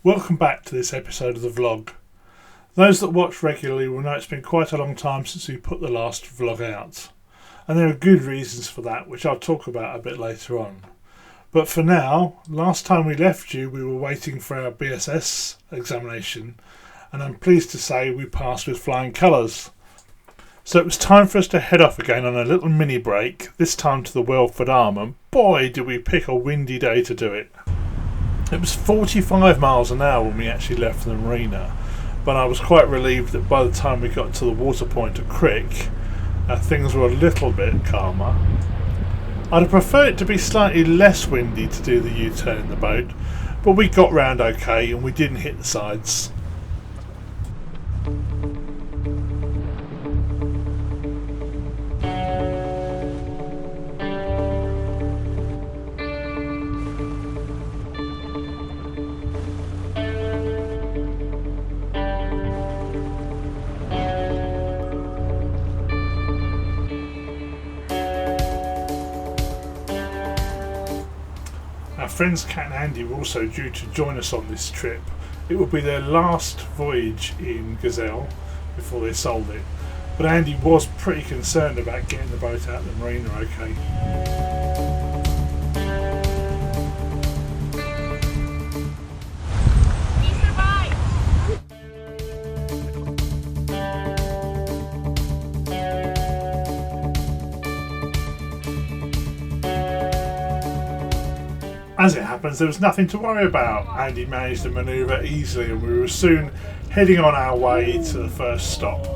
Welcome back to this episode of the vlog. Those that watch regularly will know it's been quite a long time since we put the last vlog out, and there are good reasons for that, which I'll talk about a bit later on. But for now, last time we left you we were waiting for our BSS examination, and I'm pleased to say we passed with flying colours. So it was time for us to head off again on a little mini break, this time to the Welford Arm, and boy did we pick a windy day to do it. It was 45 miles an hour when we actually left the marina, but I was quite relieved that by the time we got to the water point at Crick, things were a little bit calmer. I'd have preferred it to be slightly less windy to do the U-turn in the boat, but we got round okay and we didn't hit the sides. Our friends Kat and Andy were also due to join us on this trip. It would be their last voyage in Gazelle before they sold it, but Andy was pretty concerned about getting the boat out of the marina okay. As it happens, there was nothing to worry about. Andy managed to manoeuvre easily and we were soon heading on our way to the first stop.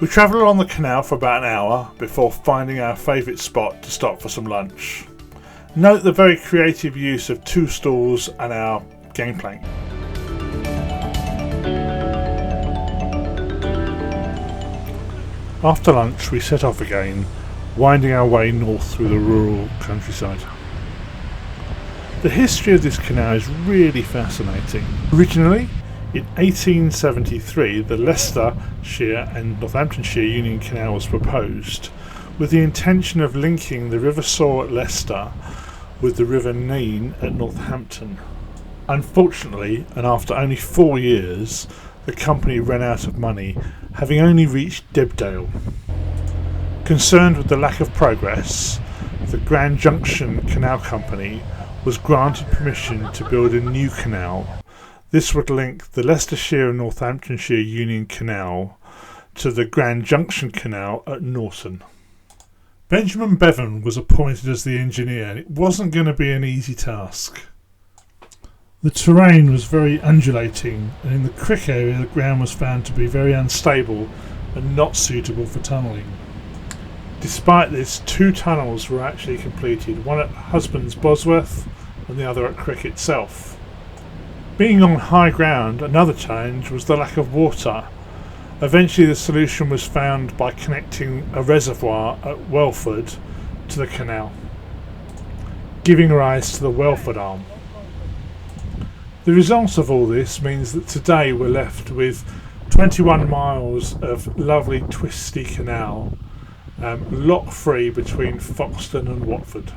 We travelled along the canal for about an hour before finding our favourite spot to stop for some lunch. Note the very creative use of two stools and our gangplank. After lunch we set off again, winding our way north through the rural countryside. The history of this canal is really fascinating. Originally, in 1873, the Leicestershire and Northamptonshire Union Canal was proposed, with the intention of linking the River Soar at Leicester with the River Nene at Northampton. Unfortunately, and after only 4 years, the company ran out of money, having only reached Debdale. Concerned with the lack of progress, the Grand Junction Canal Company was granted permission to build a new canal. This would link the Leicestershire and Northamptonshire Union Canal to the Grand Junction Canal at Norton. Benjamin Bevan was appointed as the engineer, and it wasn't going to be an easy task. The terrain was very undulating, and in the Crick area the ground was found to be very unstable and not suitable for tunnelling. Despite this, 2 tunnels were actually completed, one at Husbands Bosworth and the other at Crick itself. Being on high ground, another challenge was the lack of water. Eventually the solution was found by connecting a reservoir at Welford to the canal, giving rise to the Welford Arm. The result of all this means that today we're left with 21 miles of lovely twisty canal, lock free between Foxton and Watford.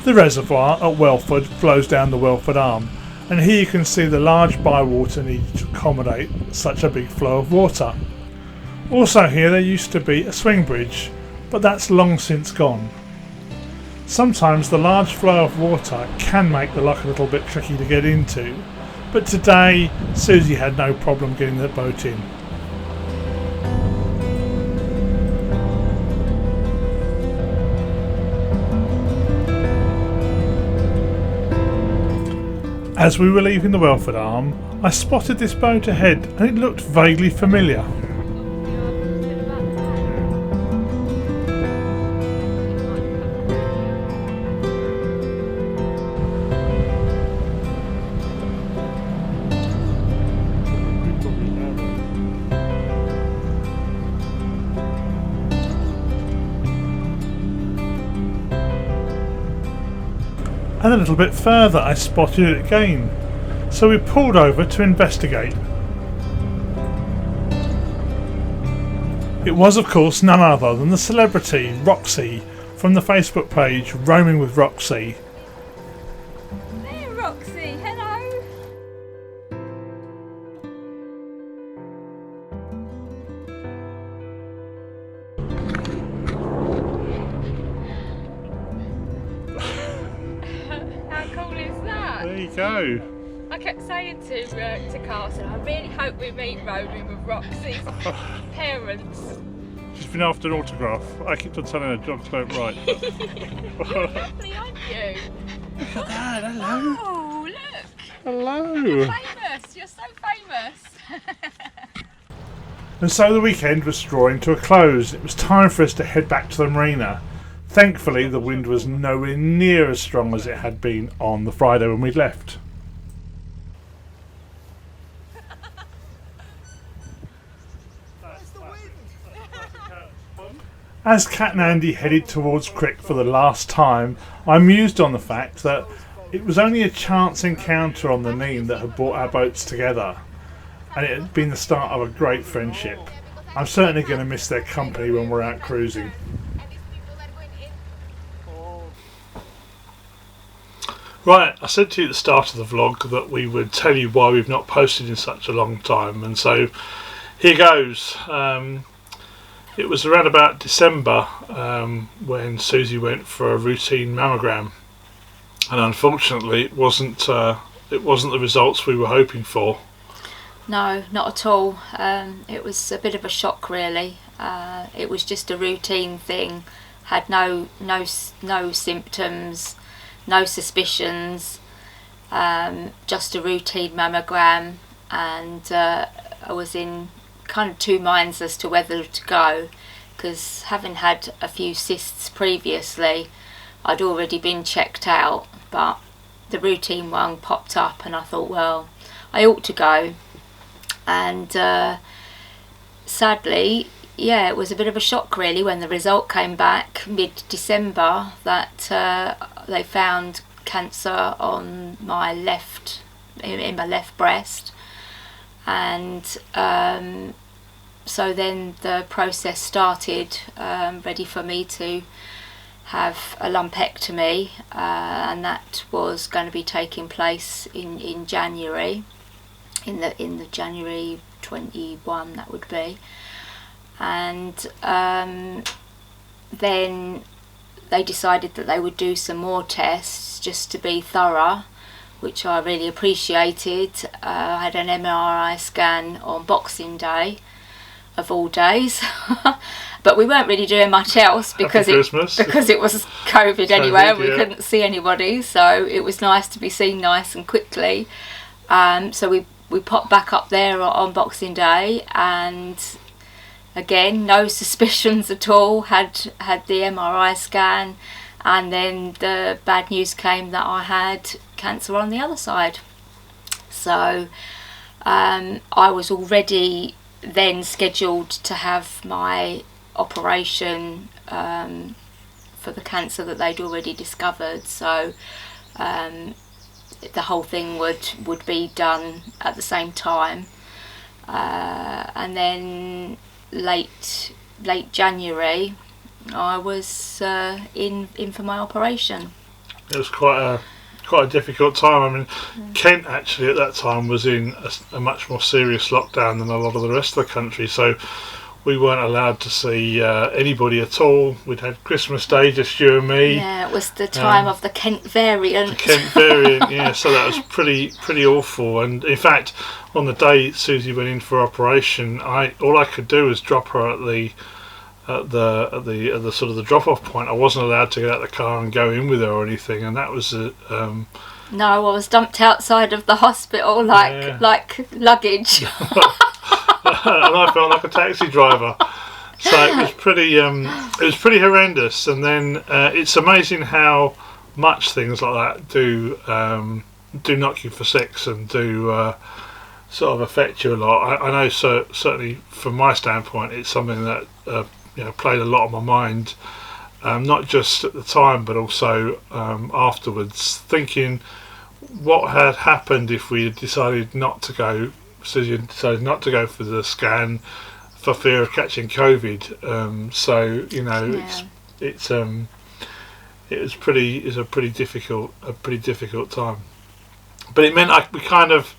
The reservoir at Welford flows down the Welford Arm, and here you can see the large bywater needed to accommodate such a big flow of water. Also here there used to be a swing bridge, but that's long since gone. Sometimes the large flow of water can make the lock a little bit tricky to get into, but today Susie had no problem getting the boat in. As we were leaving the Welford Arm, I spotted this boat ahead and it looked vaguely familiar. And a little bit further I spotted it again, so we pulled over to investigate. It was of course none other than the celebrity Roxy from the Facebook page Roaming with Roxy. Hey Roxy, hello! How cool is that? There you go. I kept saying to Carson, I really hope we meet Roaming with Roxy's parents. She's been after an autograph. I kept on telling her jobs don't write. You're lovely, aren't you? Look at that, hello. Oh, look! Hello. You're famous, you're so famous. And so the weekend was drawing to a close. It was time for us to head back to the marina. Thankfully, the wind was nowhere near as strong as it had been on the Friday when we left. As Cat and Andy headed towards Crick for the last time, I mused on the fact that it was only a chance encounter on the Nene that had brought our boats together, and it had been the start of a great friendship. I'm certainly going to miss their company when we're out cruising. Right, I said to you at the start of the vlog that we would tell you why we've not posted in such a long time, and so here goes. It was around about December when Susie went for a routine mammogram, and unfortunately it wasn't the results we were hoping for. No, not at all. It was a bit of a shock, really. It was just a routine thing. Had no symptoms, no suspicions. Just a routine mammogram, and I was in kind of two minds as to whether to go, because having had a few cysts previously, I'd already been checked out, but the routine one popped up and I thought, well, I ought to go. And sadly, yeah, it was a bit of a shock really when the result came back mid-December that they found cancer on my left, in my left breast. And so then the process started, ready for me to have a lumpectomy, and that was going to be taking place in January, in the January 21 that would be. And then they decided that they would do some more tests just to be thorough, which I really appreciated. I had an MRI scan on Boxing Day, of all days, but we weren't really doing much else because it was COVID anyway, and we couldn't see anybody, so it was nice to be seen nice and quickly. So we popped back up there on Boxing Day, and again, no suspicions at all. Had the MRI scan, and then the bad news came that I had cancer on the other side. So I was already then scheduled to have my operation for the cancer that they'd already discovered. So the whole thing would be done at the same time, and then late January I was in for my operation. It was quite a difficult time. I mean, Kent actually at that time was in a much more serious lockdown than a lot of the rest of the country, so we weren't allowed to see anybody at all. We'd had Christmas Day, just you and me. Yeah, it was the time of the Kent variant. The Kent variant, yeah, so that was pretty awful. And in fact, on the day Susie went in for operation, all I could do was drop her at the sort of the drop-off point. I wasn't allowed to get out of the car and go in with her or anything, and that was No, I was dumped outside of the hospital like luggage. And I felt like a taxi driver. So it was pretty horrendous. And then it's amazing how much things like that do knock you for six and do sort of affect you a lot. I know, certainly from my standpoint, it's something that played a lot on my mind, not just at the time but also afterwards, thinking what had happened if we had decided not to go. So you decided not to go for the scan for fear of catching COVID. It was a pretty difficult time. But it meant we kind of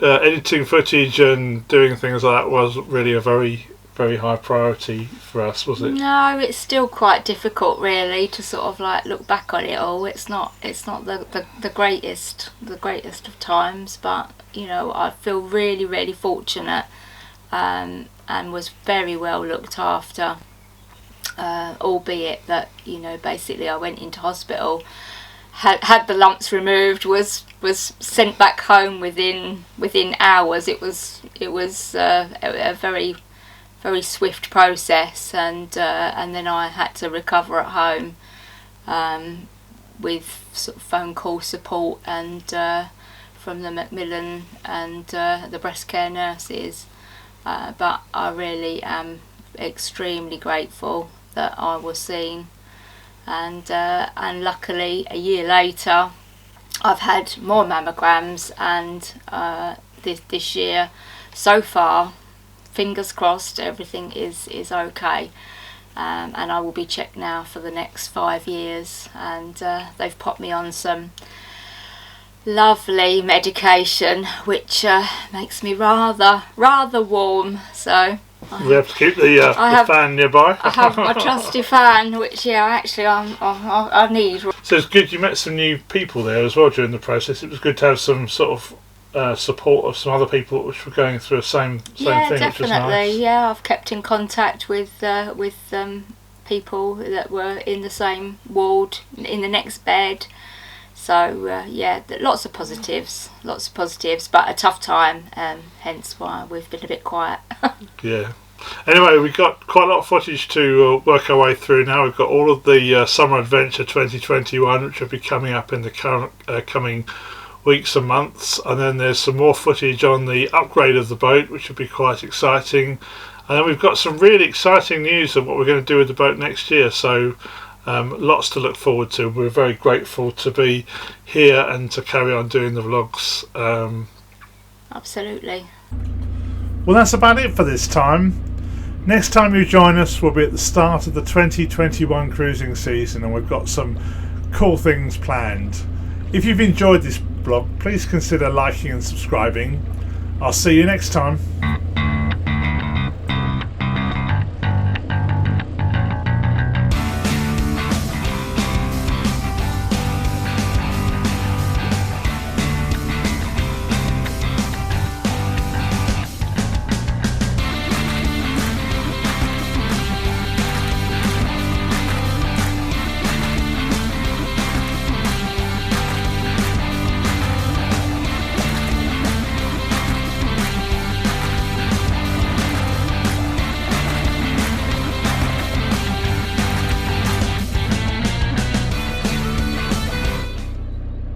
editing footage and doing things like that was really a very, very high priority for us, was it? No, it's still quite difficult really to sort of like look back on it all. It's not the greatest of times, but I feel really, really fortunate and was very well looked after, albeit that basically I went into hospital, had the lumps removed, was sent back home within hours. It was a very, very swift process, and then I had to recover at home with sort of phone call support and from the Macmillan and the breast care nurses, but I really am extremely grateful that I was seen, and luckily a year later I've had more mammograms, and this year so far, fingers crossed, everything is okay, and I will be checked now for the next 5 years, and they've popped me on some lovely medication which makes me rather warm, so we have to keep the fan nearby. I have my trusty fan, which I need. So it's good you met some new people there as well during the process. It was good to have some sort of support of some other people which were going through the same thing, definitely. which was nice. Yeah, I've kept in contact with people that were in the same ward, in the next bed. So lots of positives, but a tough time, hence why we've been a bit quiet. Yeah. Anyway, we've got quite a lot of footage to work our way through now. We've got all of the Summer Adventure 2021, which will be coming up in the coming weeks and months, and then there's some more footage on the upgrade of the boat, which will be quite exciting, and then we've got some really exciting news of what we're going to do with the boat next year. So lots to look forward to. We're very grateful to be here and to carry on doing the vlogs. Absolutely. Well, that's about it for this time. Next time you join us will be at the start of the 2021 cruising season, and we've got some cool things planned. If you've enjoyed this vlog, please consider liking and subscribing. I'll see you next time.